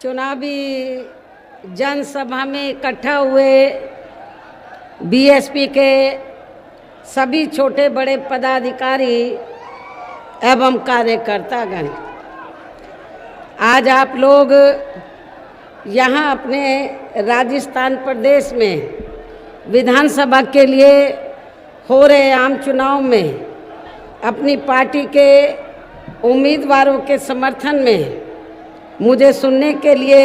चुनावी जनसभा में इकट्ठा हुए बीएसपी के सभी छोटे बड़े पदाधिकारी एवं कार्यकर्तागण, आज आप लोग यहाँ अपने राजस्थान प्रदेश में विधानसभा के लिए हो रहे आम चुनाव में अपनी पार्टी के उम्मीदवारों के समर्थन में मुझे सुनने के लिए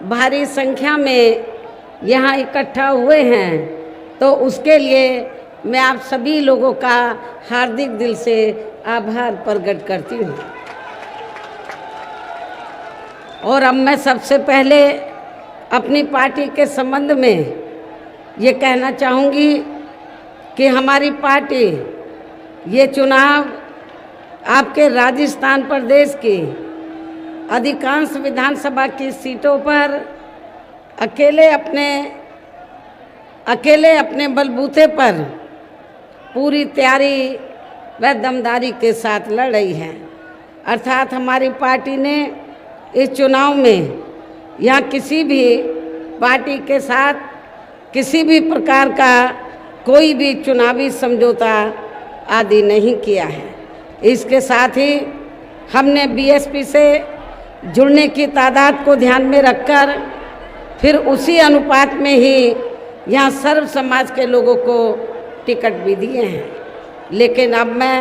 भारी संख्या में यहाँ इकट्ठा हुए हैं, तो उसके लिए मैं आप सभी लोगों का हार्दिक दिल से आभार प्रकट करती हूँ। और अब मैं सबसे पहले अपनी पार्टी के संबंध में ये कहना चाहूँगी कि हमारी पार्टी ये चुनाव आपके राजस्थान प्रदेश की अधिकांश विधानसभा की सीटों पर अकेले अपने बलबूते पर पूरी तैयारी व दमदारी के साथ लड़ रही है। अर्थात हमारी पार्टी ने इस चुनाव में यहाँ किसी भी पार्टी के साथ किसी भी प्रकार का कोई भी चुनावी समझौता आदि नहीं किया है। इसके साथ ही हमने बीएसपी से जुड़ने की तादाद को ध्यान में रखकर फिर उसी अनुपात में ही यहाँ सर्व समाज के लोगों को टिकट भी दिए हैं। लेकिन अब मैं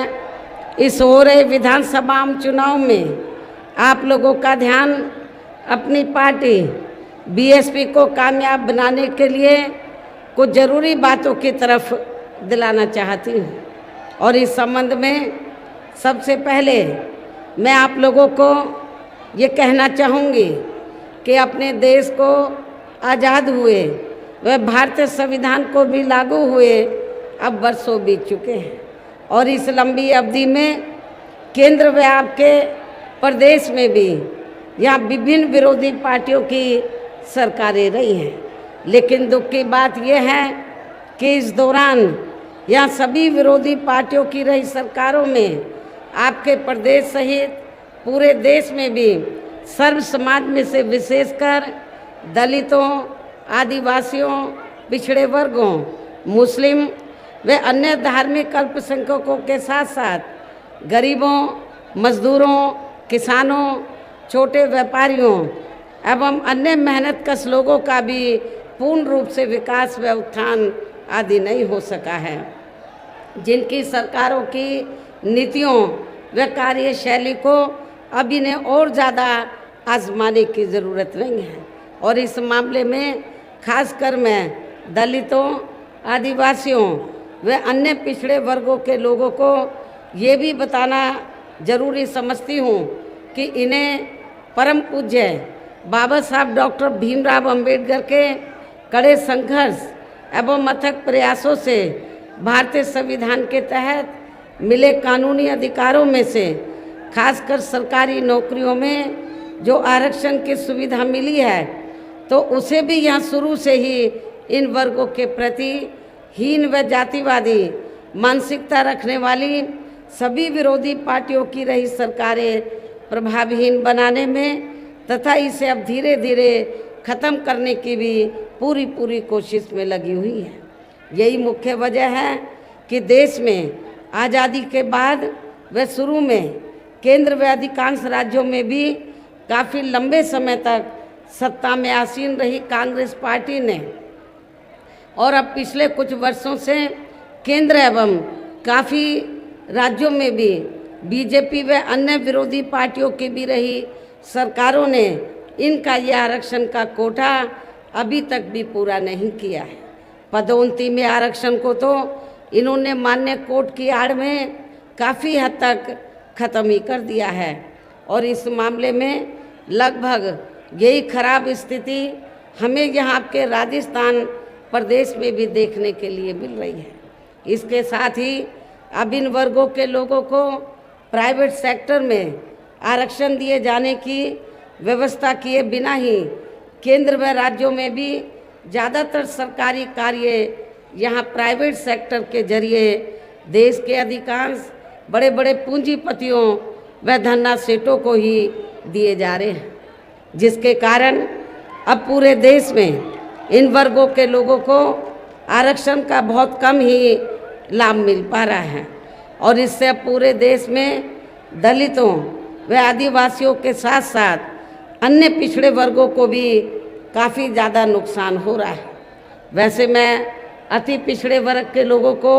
इस हो रहे विधानसभा आम चुनाव में आप लोगों का ध्यान अपनी पार्टी बीएसपी को कामयाब बनाने के लिए कुछ ज़रूरी बातों की तरफ दिलाना चाहती हूँ। और इस संबंध में सबसे पहले मैं आप लोगों को ये कहना चाहूँगी कि अपने देश को आज़ाद हुए व भारतीय संविधान को भी लागू हुए अब वर्षों बीत चुके हैं, और इस लंबी अवधि में केंद्र व आपके प्रदेश में भी यहाँ विभिन्न विरोधी पार्टियों की सरकारें रही हैं। लेकिन दुख की बात यह है कि इस दौरान यहाँ सभी विरोधी पार्टियों की रही सरकारों में आपके प्रदेश सहित पूरे देश में भी सर्व समाज में से विशेषकर दलितों, आदिवासियों, पिछड़े वर्गों, मुस्लिम व अन्य धार्मिक अल्पसंख्यकों के साथ साथ गरीबों, मजदूरों, किसानों, छोटे व्यापारियों एवं अन्य मेहनतकश लोगों का भी पूर्ण रूप से विकास व उत्थान आदि नहीं हो सका है, जिनकी सरकारों की नीतियों व कार्यशैली को अब इन्हें और ज़्यादा आजमाने की ज़रूरत नहीं है। और इस मामले में खासकर मैं दलितों, आदिवासियों व अन्य पिछड़े वर्गों के लोगों को ये भी बताना ज़रूरी समझती हूँ कि इन्हें परम पूज्य बाबा साहब डॉक्टर भीमराव अंबेडकर के कड़े संघर्ष एवं अथक प्रयासों से भारतीय संविधान के तहत मिले कानूनी अधिकारों में से खासकर सरकारी नौकरियों में जो आरक्षण की सुविधा मिली है, तो उसे भी यहाँ शुरू से ही इन वर्गों के प्रति हीन व जातिवादी मानसिकता रखने वाली सभी विरोधी पार्टियों की रही सरकारें प्रभावहीन बनाने में तथा इसे अब धीरे धीरे ख़त्म करने की भी पूरी कोशिश में लगी हुई है। यही मुख्य वजह है कि देश में आज़ादी के बाद व शुरू में केंद्र व अधिकांश राज्यों में भी काफ़ी लंबे समय तक सत्ता में आसीन रही कांग्रेस पार्टी ने और अब पिछले कुछ वर्षों से केंद्र एवं काफ़ी राज्यों में भी बीजेपी व अन्य विरोधी पार्टियों की भी रही सरकारों ने इनका यह आरक्षण का कोटा अभी तक भी पूरा नहीं किया है। पदोन्नति में आरक्षण को तो इन्होंने मान्य कोर्ट की आड़ में काफ़ी हद तक ख़त्म ही कर दिया है, और इस मामले में लगभग यही खराब स्थिति हमें यहाँ आपके राजस्थान प्रदेश में भी देखने के लिए मिल रही है। इसके साथ ही अब इन वर्गों के लोगों को प्राइवेट सेक्टर में आरक्षण दिए जाने की व्यवस्था किए बिना ही केंद्र व राज्यों में भी ज़्यादातर सरकारी कार्य यहाँ प्राइवेट सेक्टर के जरिए देश के अधिकांश बड़े बड़े पूंजीपतियों व धन्ना सेठों को ही दिए जा रहे हैं। जिसके कारण अब पूरे देश में इन वर्गों के लोगों को आरक्षण का बहुत कम ही लाभ मिल पा रहा है और इससे अब पूरे देश में दलितों व आदिवासियों के साथ साथ अन्य पिछड़े वर्गों को भी काफ़ी ज़्यादा नुकसान हो रहा है। वैसे मैं अति पिछड़े वर्ग के लोगों को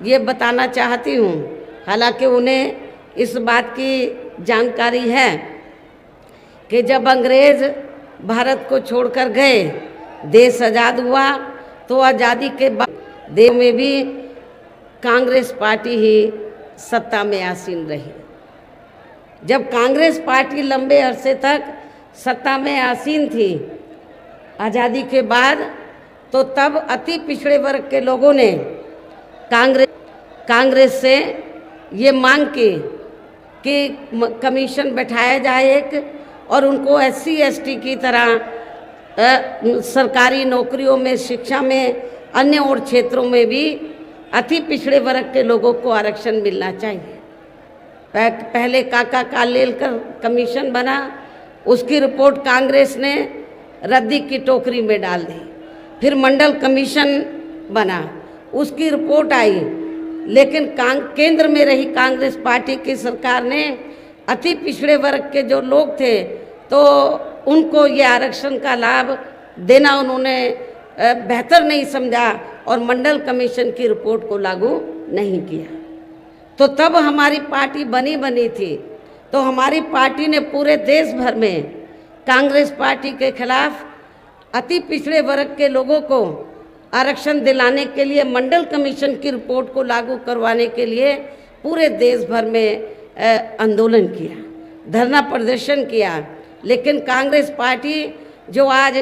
ये बताना चाहती हूँ, हालांकि उन्हें इस बात की जानकारी है कि जब अंग्रेज़ भारत को छोड़कर गए, देश आज़ाद हुआ, तो आज़ादी के बाद देश में भी कांग्रेस पार्टी ही सत्ता में आसीन रही। जब कांग्रेस पार्टी लंबे अरसे तक सत्ता में आसीन थी आज़ादी के बाद, तो तब अति पिछड़े वर्ग के लोगों ने कांग्रेस से ये मांग की कि कमीशन बैठाया जाए एक, और उनको SC ST की तरह सरकारी नौकरियों में, शिक्षा में, अन्य और क्षेत्रों में भी अति पिछड़े वर्ग के लोगों को आरक्षण मिलना चाहिए। पहले काका कालेलकर कमीशन बना, उसकी रिपोर्ट कांग्रेस ने रद्दी की टोकरी में डाल दी। फिर मंडल कमीशन बना, उसकी रिपोर्ट आई, लेकिन केंद्र में रही कांग्रेस पार्टी की सरकार ने अति पिछड़े वर्ग के जो लोग थे तो उनको ये आरक्षण का लाभ देना उन्होंने बेहतर नहीं समझा और मंडल कमीशन की रिपोर्ट को लागू नहीं किया। तो तब हमारी पार्टी बनी थी, तो हमारी पार्टी ने पूरे देश भर में कांग्रेस पार्टी के खिलाफ अति पिछड़े वर्ग के लोगों को आरक्षण दिलाने के लिए, मंडल कमीशन की रिपोर्ट को लागू करवाने के लिए पूरे देश भर में आंदोलन किया, धरना प्रदर्शन किया। लेकिन कांग्रेस पार्टी जो आज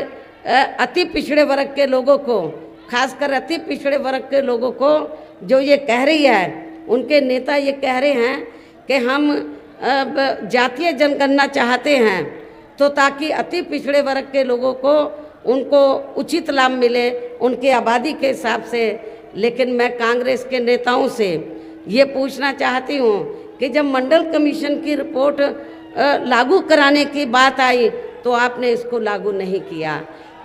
अति पिछड़े वर्ग के लोगों को, खासकर अति पिछड़े वर्ग के लोगों को जो ये कह रही है, उनके नेता ये कह रहे हैं कि हम जातीय जनगणना चाहते हैं तो ताकि अति पिछड़े वर्ग के लोगों को उनको उचित लाभ मिले उनकी आबादी के हिसाब से। लेकिन मैं कांग्रेस के नेताओं से ये पूछना चाहती हूँ कि जब मंडल कमीशन की रिपोर्ट लागू कराने की बात आई तो आपने इसको लागू नहीं किया।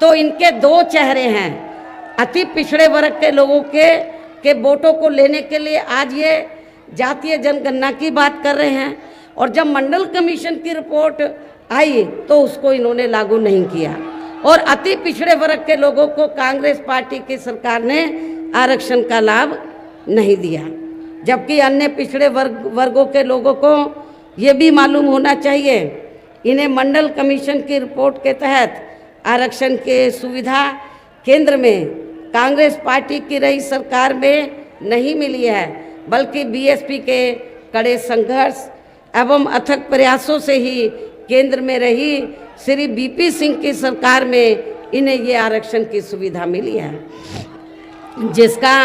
तो इनके दो चेहरे हैं, अति पिछड़े वर्ग के लोगों के वोटों को लेने के लिए आज ये जातीय जनगणना की बात कर रहे हैं, और जब मंडल कमीशन की रिपोर्ट आई तो उसको इन्होंने लागू नहीं किया, और अति पिछड़े वर्ग के लोगों को कांग्रेस पार्टी की सरकार ने आरक्षण का लाभ नहीं दिया। जबकि अन्य पिछड़े वर्गों के लोगों को ये भी मालूम होना चाहिए, इन्हें मंडल कमीशन की रिपोर्ट के तहत आरक्षण की सुविधा केंद्र में कांग्रेस पार्टी की रही सरकार में नहीं मिली है, बल्कि BSP के कड़े संघर्ष एवं अथक प्रयासों से ही केंद्र में रही श्री BP सिंह की सरकार में इन्हें ये आरक्षण की सुविधा मिली है, जिसका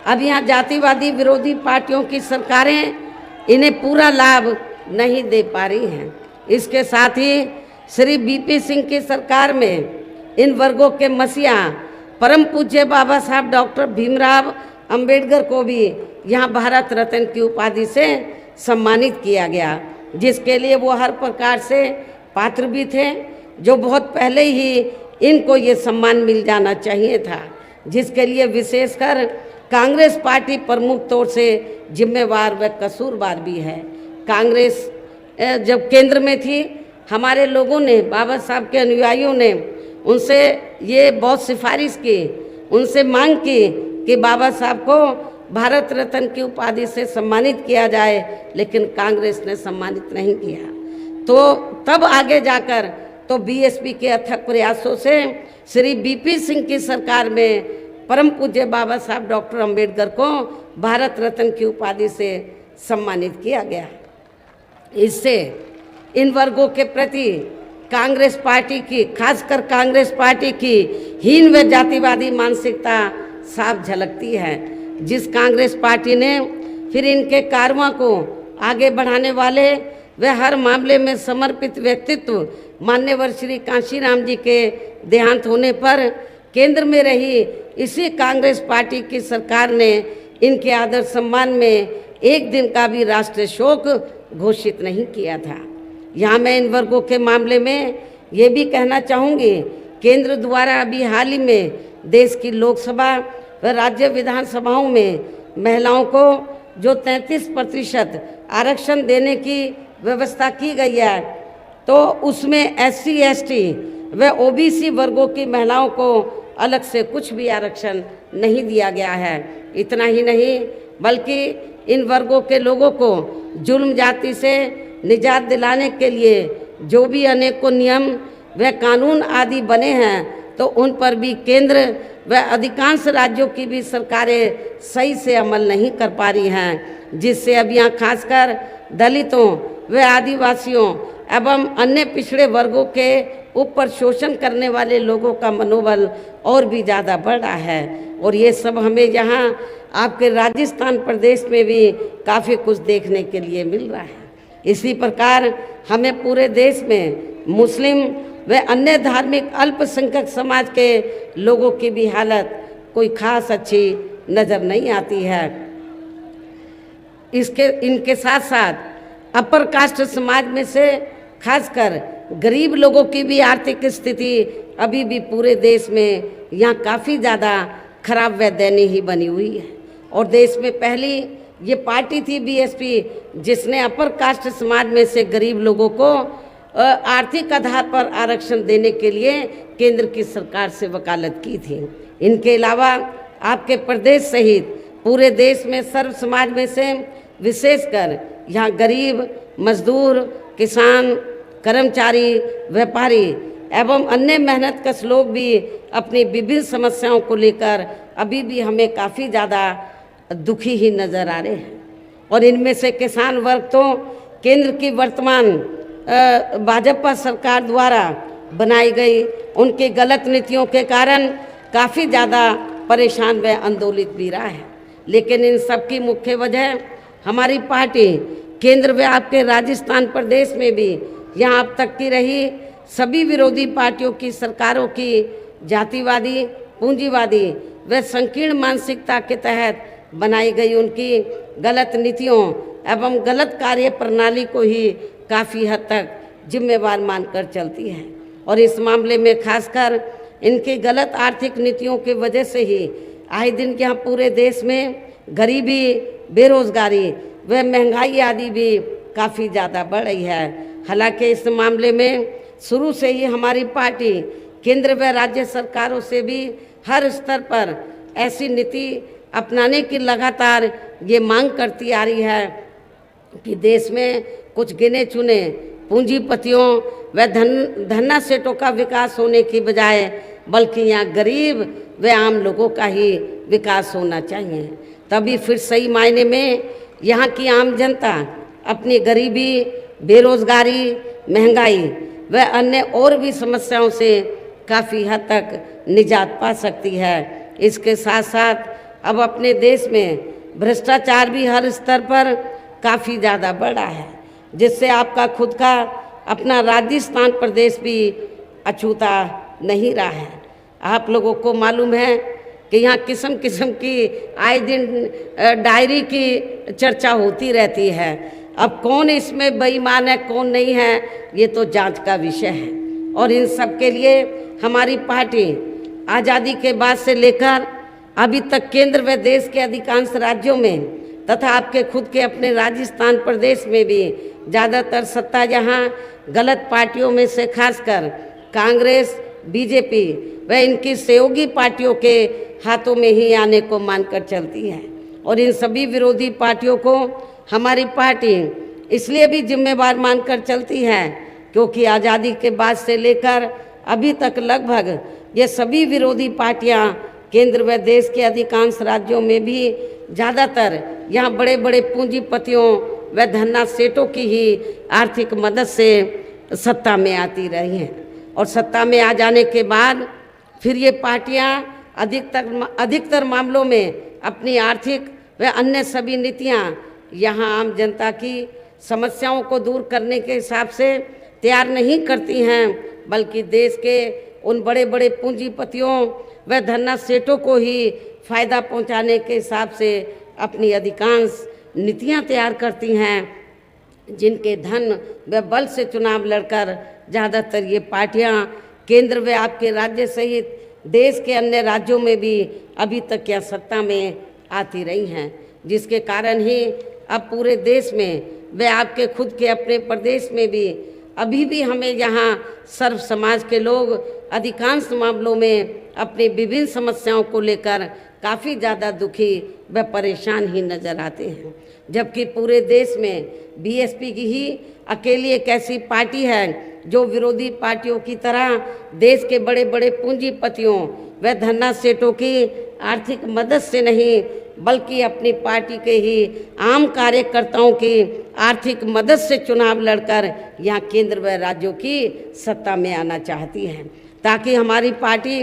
अब यहाँ जातिवादी विरोधी पार्टियों की सरकारें इन्हें पूरा लाभ नहीं दे पा रही हैं। इसके साथ ही श्री BP सिंह की सरकार में इन वर्गों के मसीहा परम पूज्य बाबा साहब डॉक्टर भीमराव अंबेडकर को भी यहाँ भारत रत्न की उपाधि से सम्मानित किया गया, जिसके लिए वो हर प्रकार से पात्र भी थे, जो बहुत पहले ही इनको ये सम्मान मिल जाना चाहिए था, जिसके लिए विशेषकर कांग्रेस पार्टी प्रमुख तौर से जिम्मेवार व कसूरवार भी है। कांग्रेस जब केंद्र में थी, हमारे लोगों ने, बाबा साहब के अनुयायियों ने उनसे ये बहुत सिफारिश की, उनसे मांग की कि बाबा साहब को भारत रत्न की उपाधि से सम्मानित किया जाए, लेकिन कांग्रेस ने सम्मानित नहीं किया। तो तब आगे जाकर तो BSP के अथक प्रयासों से श्री BP सिंह की सरकार में परम पूज्य बाबा साहब डॉक्टर अंबेडकर को भारत रत्न की उपाधि से सम्मानित किया गया। इससे इन वर्गों के प्रति कांग्रेस पार्टी की, खासकर कांग्रेस पार्टी की हीन व जातिवादी मानसिकता साफ झलकती है, जिस कांग्रेस पार्टी ने फिर इनके कारवां को आगे बढ़ाने वाले व हर मामले में समर्पित व्यक्तित्व मान्यवर श्री कांशीराम जी के देहांत होने पर केंद्र में रही इसी कांग्रेस पार्टी की सरकार ने इनके आदर सम्मान में एक दिन का भी राष्ट्रीय शोक घोषित नहीं किया था। यहाँ मैं इन वर्गों के मामले में ये भी कहना चाहूँगी, केंद्र द्वारा अभी हाल ही में देश की लोकसभा व राज्य विधानसभाओं में महिलाओं को जो 33% आरक्षण देने की व्यवस्था की गई है, तो उसमें SC ST व OBC वर्गों की महिलाओं को अलग से कुछ भी आरक्षण नहीं दिया गया है। इतना ही नहीं, बल्कि इन वर्गों के लोगों को जुल्म जाति से निजात दिलाने के लिए जो भी अनेकों नियम व कानून आदि बने हैं, तो उन पर भी केंद्र व अधिकांश राज्यों की भी सरकारें सही से अमल नहीं कर पा रही हैं, जिससे अब यहाँ खासकर दलितों व आदिवासियों एवं अन्य पिछड़े वर्गों के ऊपर शोषण करने वाले लोगों का मनोबल और भी ज़्यादा बढ़ रहा है। और ये सब हमें यहाँ आपके राजस्थान प्रदेश में भी काफ़ी कुछ देखने के लिए मिल रहा है। इसी प्रकार हमें पूरे देश में मुस्लिम व अन्य धार्मिक अल्पसंख्यक समाज के लोगों की भी हालत कोई खास अच्छी नज़र नहीं आती है। इनके साथ साथ अपर कास्ट समाज में से खासकर गरीब लोगों की भी आर्थिक स्थिति अभी भी पूरे देश में यहाँ काफ़ी ज़्यादा खराब व दयनीय ही बनी हुई है। और देश में पहली ये पार्टी थी BSP, जिसने अपर कास्ट समाज में से गरीब लोगों को आर्थिक आधार पर आरक्षण देने के लिए केंद्र की सरकार से वकालत की थी। इनके अलावा आपके प्रदेश सहित पूरे देश में सर्व समाज में से विशेषकर यहाँ गरीब, मजदूर, किसान, कर्मचारी, व्यापारी एवं अन्य मेहनतकश लोग भी अपनी विभिन्न समस्याओं को लेकर अभी भी हमें काफ़ी ज़्यादा दुखी ही नज़र आ रहे हैं। और इनमें से किसान वर्ग तो केंद्र की वर्तमान भाजपा सरकार द्वारा बनाई गई उनकी गलत नीतियों के कारण काफ़ी ज़्यादा परेशान व आंदोलित भी रहा है। लेकिन इन सब की मुख्य वजह हमारी पार्टी केंद्र व आपके राजस्थान प्रदेश में भी यहाँ अब तक की रही सभी विरोधी पार्टियों की सरकारों की जातिवादी, पूंजीवादी व संकीर्ण मानसिकता के तहत बनाई गई उनकी गलत नीतियों एवं गलत कार्य प्रणाली को ही काफ़ी हद तक जिम्मेवार मानकर चलती है। और इस मामले में खासकर इनकी गलत आर्थिक नीतियों की वजह से ही आए दिन यहाँ पूरे देश में गरीबी, बेरोजगारी व महंगाई आदि भी काफ़ी ज़्यादा बढ़ रही है। हालांकि इस मामले में शुरू से ही हमारी पार्टी केंद्र व राज्य सरकारों से भी हर स्तर पर ऐसी नीति अपनाने की लगातार ये मांग करती आ रही है कि देश में कुछ गिने चुने पूंजीपतियों व धन्ना सेठों का विकास होने की बजाय बल्कि यहाँ गरीब व आम लोगों का ही विकास होना चाहिए। तभी फिर सही मायने में यहाँ की आम जनता अपनी गरीबी, बेरोजगारी, महंगाई व अन्य और भी समस्याओं से काफ़ी हद तक निजात पा सकती है। इसके साथ साथ अब अपने देश में भ्रष्टाचार भी हर स्तर पर काफ़ी ज़्यादा बढ़ा है, जिससे आपका खुद का अपना राजस्थान प्रदेश भी अछूता नहीं रहा है। आप लोगों को मालूम है कि यहाँ किस्म किस्म की आए दिन डायरी की चर्चा होती रहती है। अब कौन इसमें बेईमान है, कौन नहीं है, ये तो जांच का विषय है। और इन सब के लिए हमारी पार्टी आज़ादी के बाद से लेकर अभी तक केंद्र व देश के अधिकांश राज्यों में तथा आपके खुद के अपने राजस्थान प्रदेश में भी ज़्यादातर सत्ता यहाँ गलत पार्टियों में से खासकर कांग्रेस, बीजेपी व इनकी सहयोगी पार्टियों के हाथों में ही आने को मानकर चलती है। और इन सभी विरोधी पार्टियों को हमारी पार्टी इसलिए भी जिम्मेवार मानकर चलती है क्योंकि आज़ादी के बाद से लेकर अभी तक लगभग ये सभी विरोधी पार्टियां केंद्र व देश के अधिकांश राज्यों में भी ज़्यादातर यहाँ बड़े बड़े पूंजीपतियों व धन्ना सेठों की ही आर्थिक मदद से सत्ता में आती रही हैं। और सत्ता में आ जाने के बाद फिर ये पार्टियां अधिकतर मामलों में अपनी आर्थिक व अन्य सभी नीतियां यहाँ आम जनता की समस्याओं को दूर करने के हिसाब से तैयार नहीं करती हैं, बल्कि देश के उन बड़े बड़े पूंजीपतियों व धन्ना सेठों को ही फ़ायदा पहुंचाने के हिसाब से अपनी अधिकांश नीतियां तैयार करती हैं, जिनके धन व बल से चुनाव लड़कर ज़्यादातर ये पार्टियां केंद्र व आपके राज्य सहित देश के अन्य राज्यों में भी अभी तक क्या सत्ता में आती रही हैं, जिसके कारण ही अब पूरे देश में व आपके खुद के अपने प्रदेश में भी अभी भी हमें यहाँ सर्व समाज के लोग अधिकांश मामलों में अपनी विभिन्न समस्याओं को लेकर काफ़ी ज़्यादा दुखी व परेशान ही नज़र आते हैं, जबकि पूरे देश में बीएसपी की ही अकेली एक ऐसी पार्टी है जो विरोधी पार्टियों की तरह देश के बड़े बड़े पूंजीपतियों व धन्ना सेठों की आर्थिक मदद से नहीं बल्कि अपनी पार्टी के ही आम कार्यकर्ताओं की आर्थिक मदद से चुनाव लड़कर यहाँ केंद्र व राज्यों की सत्ता में आना चाहती है, ताकि हमारी पार्टी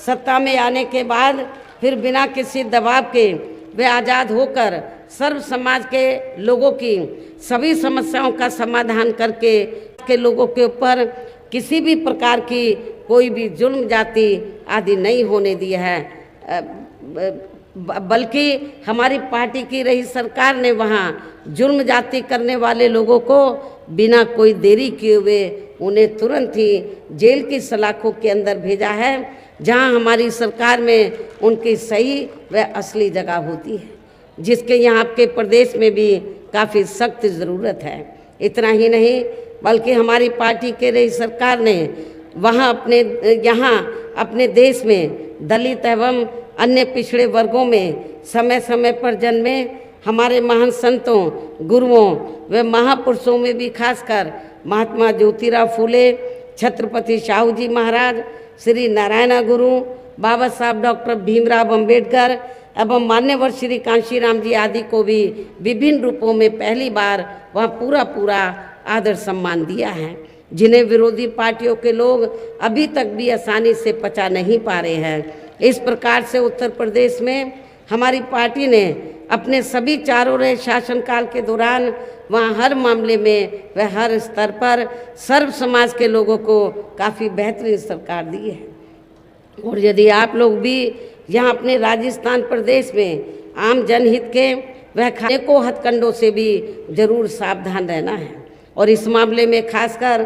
सत्ता में आने के बाद फिर बिना किसी दबाव के वे आज़ाद होकर सर्व समाज के लोगों की सभी समस्याओं का समाधान करके के लोगों के ऊपर किसी भी प्रकार की कोई भी जुल्म जाति आदि नहीं होने दी है, बल्कि हमारी पार्टी की रही सरकार ने वहाँ जुल्म जाति करने वाले लोगों को बिना कोई देरी किए हुए उन्हें तुरंत ही जेल की सलाखों के अंदर भेजा है, जहाँ हमारी सरकार में उनकी सही व असली जगह होती है, जिसके यहाँ आपके प्रदेश में भी काफ़ी सख्त ज़रूरत है। इतना ही नहीं बल्कि हमारी पार्टी के रही सरकार ने वहाँ अपने देश में दलित एवं अन्य पिछड़े वर्गों में समय समय पर जन्मे हमारे महान संतों, गुरुओं व महापुरुषों में भी खासकर महात्मा ज्योतिराव फूले, छत्रपति शाहू जी महाराज, श्री नारायण गुरु, बाबा साहब डॉक्टर भीमराव अंबेडकर एवं मान्यवर श्री कांशीराम जी आदि को भी विभिन्न रूपों में पहली बार वहाँ पूरा आदर सम्मान दिया है, जिन्हें विरोधी पार्टियों के लोग अभी तक भी आसानी से पचा नहीं पा रहे हैं। इस प्रकार से उत्तर प्रदेश में हमारी पार्टी ने अपने सभी चारों रहे शासनकाल के दौरान वहाँ हर मामले में व हर स्तर पर सर्व समाज के लोगों को काफ़ी बेहतरीन सरकार दी है। और यदि आप लोग भी यहाँ अपने राजस्थान प्रदेश में आम जनहित के वह खाने को हथकंडों से भी जरूर सावधान रहना है, और इस मामले में खासकर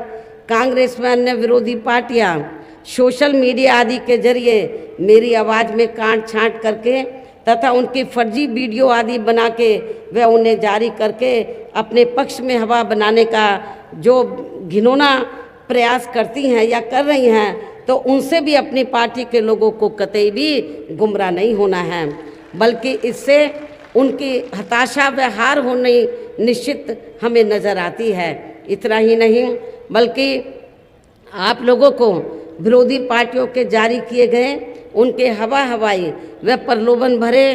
कांग्रेस व अन्य विरोधी पार्टियां सोशल मीडिया आदि के जरिए मेरी आवाज़ में काट छांट करके तथा उनकी फर्जी वीडियो आदि बना के व उन्हें जारी करके अपने पक्ष में हवा बनाने का जो घिनौना प्रयास करती हैं या कर रही हैं, तो उनसे भी अपनी पार्टी के लोगों को कतई भी गुमराह नहीं होना है, बल्कि इससे उनकी हताशा व हार होने निश्चित हमें नज़र आती है। इतना ही नहीं बल्कि आप लोगों को विरोधी पार्टियों के जारी किए गए उनके हवाई व प्रलोभन भरे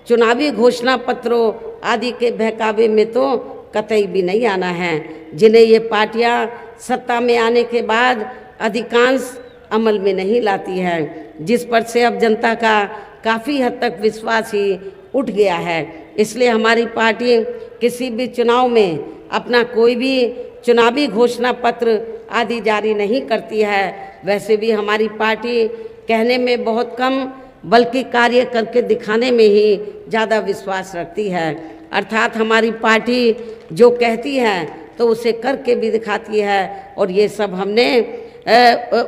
चुनावी घोषणा पत्रों आदि के बहकावे में तो कतई भी नहीं आना है, जिन्हें ये पार्टियां सत्ता में आने के बाद अधिकांश अमल में नहीं लाती हैं, जिस पर से अब जनता का काफ़ी हद तक विश्वास ही उठ गया है। इसलिए हमारी पार्टी किसी भी चुनाव में अपना कोई भी चुनावी घोषणा पत्र आदि जारी नहीं करती है। वैसे भी हमारी पार्टी कहने में बहुत कम बल्कि कार्य करके दिखाने में ही ज़्यादा विश्वास रखती है, अर्थात हमारी पार्टी जो कहती है तो उसे करके भी दिखाती है। और ये सब हमने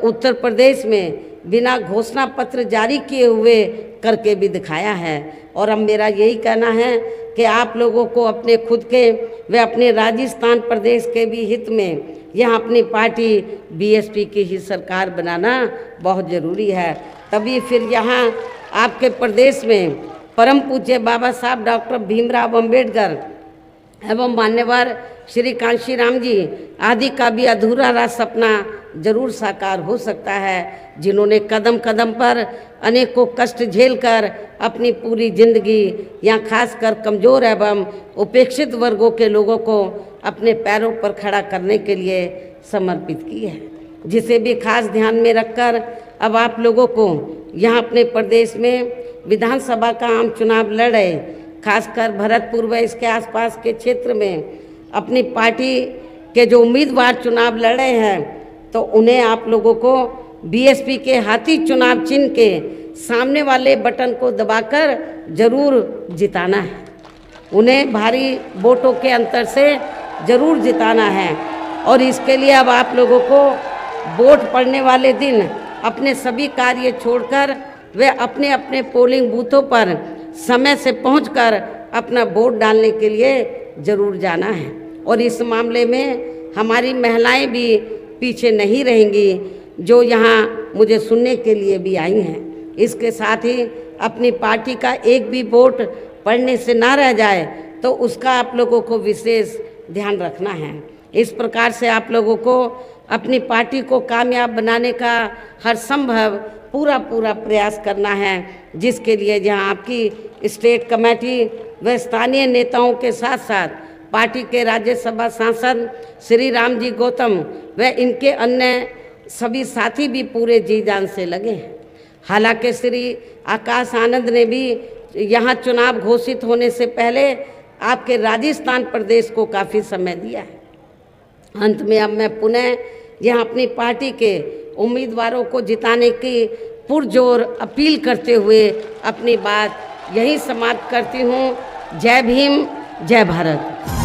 उत्तर प्रदेश में बिना घोषणा पत्र जारी किए हुए करके भी दिखाया है। और अब मेरा यही कहना है कि आप लोगों को अपने खुद के व अपने राजस्थान प्रदेश के भी हित में यहाँ अपनी पार्टी बीएसपी की ही सरकार बनाना बहुत ज़रूरी है। तभी फिर यहाँ आपके प्रदेश में परम पूज्य बाबा साहब डॉक्टर भीमराव अंबेडकर एवं मान्यवर श्री कांशीराम जी आदि का भी अधूरा रहा सपना जरूर साकार हो सकता है, जिन्होंने कदम कदम पर अनेकों कष्ट झेलकर अपनी पूरी जिंदगी यहाँ खासकर कमज़ोर एवं उपेक्षित वर्गों के लोगों को अपने पैरों पर खड़ा करने के लिए समर्पित की है, जिसे भी खास ध्यान में रखकर अब आप लोगों को यहाँ अपने प्रदेश में विधानसभा का आम चुनाव लड़ रहे, खासकर भरतपुर व इसके आसपास के क्षेत्र में अपनी पार्टी के जो उम्मीदवार चुनाव लड़ रहे हैं, तो उन्हें आप लोगों को बीएसपी के हाथी चुनाव चिन्ह के सामने वाले बटन को दबाकर जरूर जिताना है। उन्हें भारी वोटों के अंतर से जरूर जिताना है। और इसके लिए अब आप लोगों को वोट पड़ने वाले दिन अपने सभी कार्य छोड़कर वे अपने अपने पोलिंग बूथों पर समय से पहुंचकर अपना वोट डालने के लिए ज़रूर जाना है। और इस मामले में हमारी महिलाएं भी पीछे नहीं रहेंगी, जो यहाँ मुझे सुनने के लिए भी आई हैं। इसके साथ ही अपनी पार्टी का एक भी वोट पड़ने से ना रह जाए तो उसका आप लोगों को विशेष ध्यान रखना है। इस प्रकार से आप लोगों को अपनी पार्टी को कामयाब बनाने का हर संभव पूरा प्रयास करना है, जिसके लिए जहां आपकी स्टेट कमेटी व स्थानीय नेताओं के साथ साथ पार्टी के राज्यसभा सांसद श्री राम जी गौतम व इनके अन्य सभी साथी भी पूरे जी जान से लगे हैं। हालांकि श्री आकाश आनंद ने भी यहाँ चुनाव घोषित होने से पहले आपके राजस्थान प्रदेश को काफ़ी समय दिया है। अंत में अब मैं पुनः यहाँ अपनी पार्टी के उम्मीदवारों को जिताने की पुरजोर अपील करते हुए अपनी बात यहीं समाप्त करती हूँ। जय भीम, जय भारत।